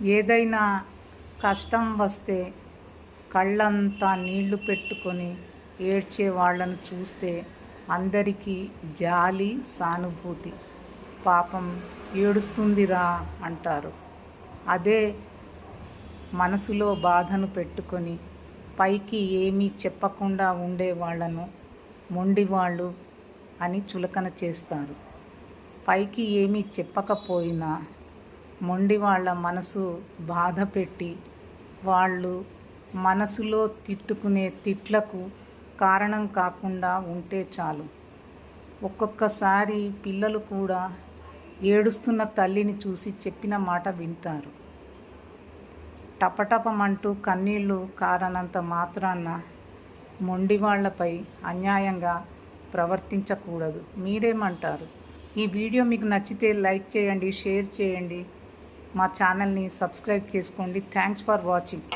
ఏదైనా కష్టం వస్తే కళ్ళంతా నీళ్లు పెట్టుకొని ఏడ్చే వాళ్ళను చూస్తే అందరికీ జాలి, సానుభూతి. పాపం ఏడుస్తుందిరా అంటారు. అదే మనసులో బాధను పెట్టుకొని పైకి ఏమీ చెప్పకుండా ఉండే వాళ్ళను మొండివాళ్ళు అని చులకన చేస్తారు. పైకి ఏమీ చెప్పకపోయినా మొండి వాళ్ళ మనసు బాధ పెట్టి వాళ్ళు మనసులో తిట్టుకునే తిట్లకు కారణం కాకుండా ఉంటే చాలు. ఒక్కొక్కసారి పిల్లలు కూడా ఏడుస్తున్న తల్లిని చూసి చెప్పిన మాట వింటారు. టపటపమంటూ కన్నీళ్లు కారనంత మాత్రాన మొండి వాళ్ళపై అన్యాయంగా ప్రవర్తించకూడదు. మీరేమంటారు? ఈ వీడియో మీకు నచ్చితే లైక్ చేయండి, షేర్ చేయండి, మా ఛానల్ని సబ్స్క్రైబ్ చేసుకోండి. Thanks for watching.